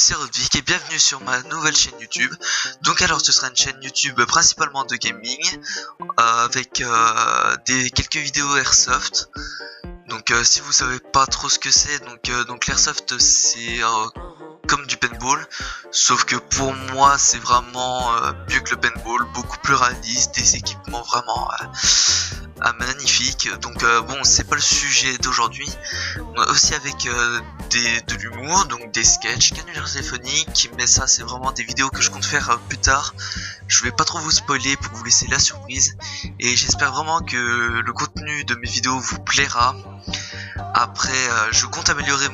c'est Rodvic et bienvenue sur ma nouvelle chaîne YouTube. Donc alors ce sera une chaîne YouTube principalement de gaming avec quelques vidéos Airsoft. Donc si vous savez pas trop ce que c'est, donc l'Airsoft c'est comme du paintball, sauf que pour moi c'est vraiment mieux que le paintball, beaucoup plus réaliste, des équipements vraiment magnifiques. Donc bon, c'est pas le sujet d'aujourd'hui. Aussi avec de l'humour, donc des sketchs, canulars téléphoniques, mais ça c'est vraiment des vidéos que je compte faire plus tard. Je vais pas trop vous spoiler pour vous laisser la surprise, et j'espère vraiment que le contenu de mes vidéos vous plaira. Après je compte améliorer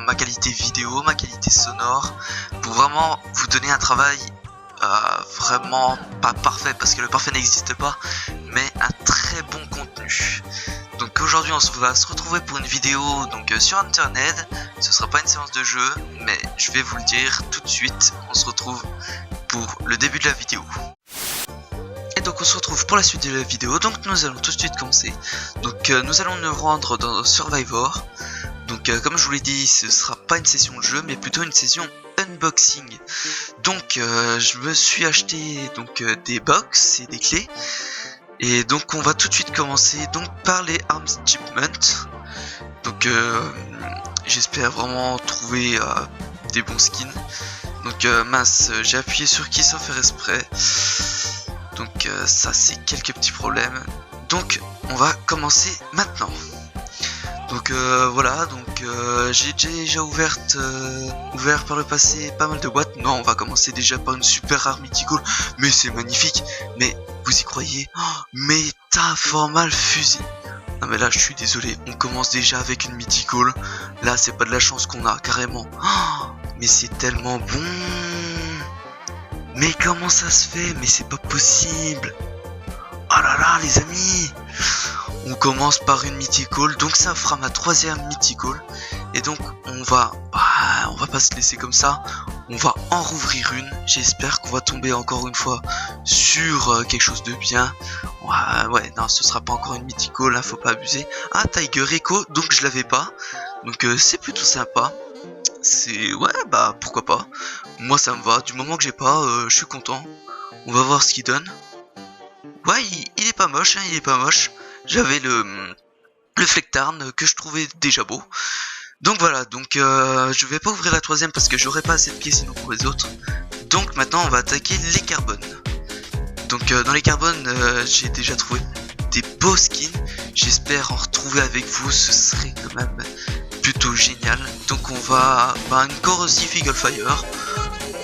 ma qualité vidéo, ma qualité sonore, pour vraiment vous donner un travail vraiment pas parfait, parce que le parfait n'existe pas, mais un très bon contenu. Donc aujourd'hui on va se retrouver pour une vidéo sur internet. Ce sera pas une séance de jeu, mais je vais vous le dire tout de suite. On se retrouve pour le début de la vidéo. Et donc on se retrouve pour la suite de la vidéo. Donc nous allons tout de suite commencer. Donc nous allons nous rendre dans Survivor. Donc comme je vous l'ai dit, ce sera pas une session de jeu, mais plutôt une session unboxing. Donc je me suis acheté des box et des clés. Et donc on va tout de suite commencer par les arms shipment. Donc j'espère vraiment trouver des bons skins. Donc mince, j'ai appuyé sur qui sans faire exprès. Donc ça c'est quelques petits problèmes. Donc on va commencer maintenant. Donc voilà, j'ai déjà ouvert par le passé pas mal de boîtes. Non, on va commencer déjà par une super rare mythical, mais c'est magnifique. Mais vous y croyez? Métaformal fusil. Non mais là je suis désolé, on commence déjà avec une mythical. Là c'est pas de la chance qu'on a, carrément. Mais c'est tellement bon. Mais comment ça se fait? Mais c'est pas possible. Oh là là les amis, on commence par une mythical, donc ça fera ma troisième mythical. Et donc on va pas se laisser comme ça, on va en rouvrir une. J'espère qu'on va tomber encore une fois sur quelque chose de bien. Ouais, non, ce sera pas encore une mythical, hein, faut pas abuser. Ah, Tiger Echo, donc je l'avais pas, donc c'est plutôt sympa. C'est pourquoi pas, moi ça me va, du moment que j'ai pas, je suis content. On va voir ce qu'il donne. Ouais, il est pas moche, hein, il est pas moche. J'avais le Flectarn que je trouvais déjà beau. Donc voilà, je vais pas ouvrir la troisième parce que j'aurai pas assez de pieds sinon pour les autres. Donc maintenant on va attaquer les carbones. Donc dans les carbones j'ai déjà trouvé des beaux skins. J'espère en retrouver avec vous, ce serait quand même plutôt génial. Donc on va une corrosive Eagle Fire.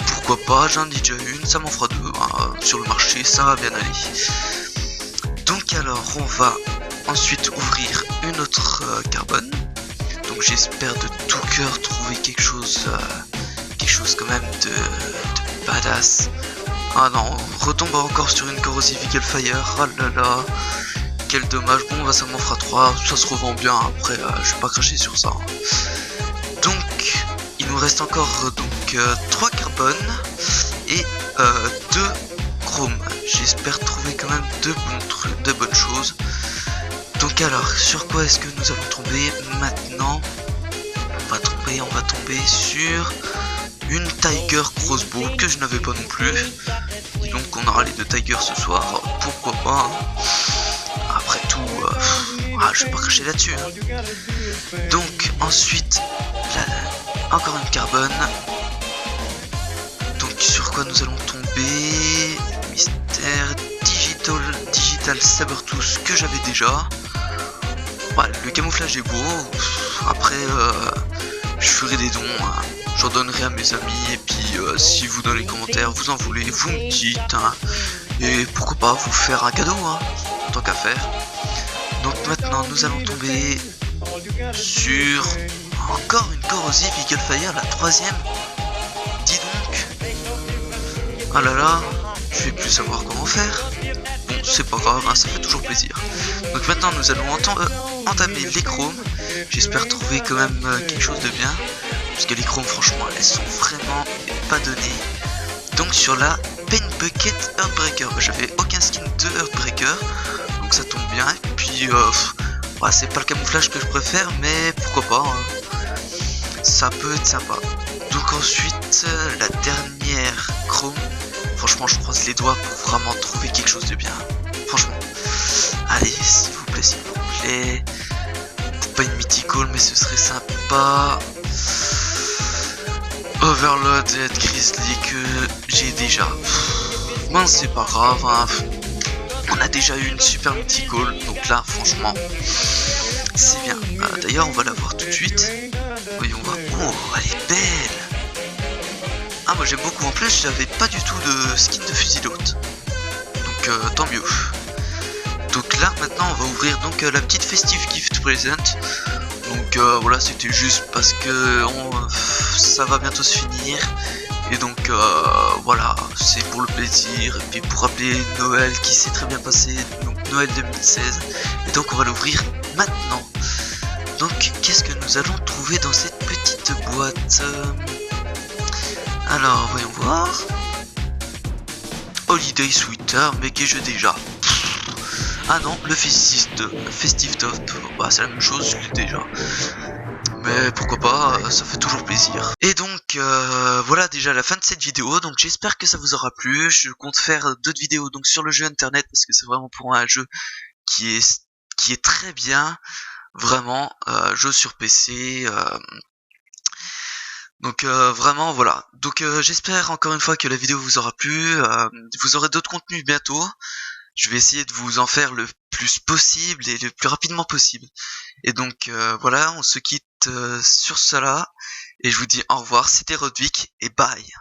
Pourquoi pas, j'en ai déjà une, ça m'en fera deux hein, sur le marché, ça va bien aller. Donc alors on va ensuite ouvrir une autre carbone. Donc j'espère de tout cœur trouver quelque chose quand même de badass. Ah non, on retombe encore sur une corrosive Eagle Fire. Oh là là, quel dommage. Bon ça m'en fera 3, ça se revend bien. Après je vais pas cracher sur ça. Donc il nous reste encore 3 carbones et 2 chromes. J'espère trouver quand même de bonnes choses. Donc alors, sur quoi est-ce que nous allons tomber maintenant? On va tomber sur une Tiger Crossbow que je n'avais pas non plus. Et donc on aura les deux Tiger ce soir, pourquoi pas. Après tout, je vais pas cracher là-dessus. Hein. Donc ensuite, encore une carbone. Donc sur quoi nous allons tomber? Mystère Digital Sabertooth que j'avais déjà. Le camouflage est beau. Après je ferai des dons, hein. J'en donnerai à mes amis. Et puis si vous dans les commentaires vous en voulez, vous me dites hein. Et pourquoi pas vous faire un cadeau hein, tant qu'à faire. Donc maintenant nous allons tomber sur encore une corrosive Eagle Fire, la troisième. Dis donc. Ah là là, je vais plus savoir comment faire. Bon, c'est pas grave, hein, ça fait toujours plaisir. Donc maintenant nous allons entamer les chromes. J'espère trouver quand même quelque chose de bien, parce que les chromes franchement elles sont vraiment pas données. Donc sur la Paint Bucket Earthbreaker, j'avais aucun skin de Earthbreaker, donc ça tombe bien. Et puis c'est pas le camouflage que je préfère, mais pourquoi pas hein. Ça peut être sympa. Donc donc ensuite, la dernière Chrome. Franchement, je croise les doigts pour vraiment trouver quelque chose de bien. Franchement. Allez, s'il vous plaît, s'il vous plaît. Pas une mythical, mais ce serait sympa. Overload et Grizzly que j'ai déjà. Ben, c'est pas grave, hein. On a déjà eu une super mythical, donc là, franchement, c'est bien. D'ailleurs, on va la voir tout de suite. Voyons voir. Oh, elle est belle. Ah, moi j'aime beaucoup. En plus, j'avais pas du tout de skin de fusil d'hôte. Donc, tant mieux. Donc là, maintenant, on va ouvrir donc la petite festive gift present. Donc voilà, c'était juste parce que ça va bientôt se finir. Et donc voilà, c'est pour le plaisir. Et puis pour rappeler Noël qui s'est très bien passé. Donc Noël 2016. Et donc on va l'ouvrir maintenant. Donc qu'est-ce que nous allons trouver dans cette petite boîte? Alors voyons voir. Holiday Sweater, mais qu'ai-je déjà? Ah non, le Festive Top, bah, c'est la même chose, je l'ai déjà. Mais pourquoi pas, ça fait toujours plaisir. Et donc, voilà déjà la fin de cette vidéo, donc j'espère que ça vous aura plu. Je compte faire d'autres vidéos donc sur le jeu internet, parce que c'est vraiment pour moi un jeu qui est très bien. Vraiment, jeu sur PC. Donc vraiment voilà. Donc j'espère encore une fois que la vidéo vous aura plu. Vous aurez d'autres contenus bientôt. Je vais essayer de vous en faire le plus possible et le plus rapidement possible. Et donc voilà, on se quitte sur cela. Et je vous dis au revoir, c'était Rodwick et bye.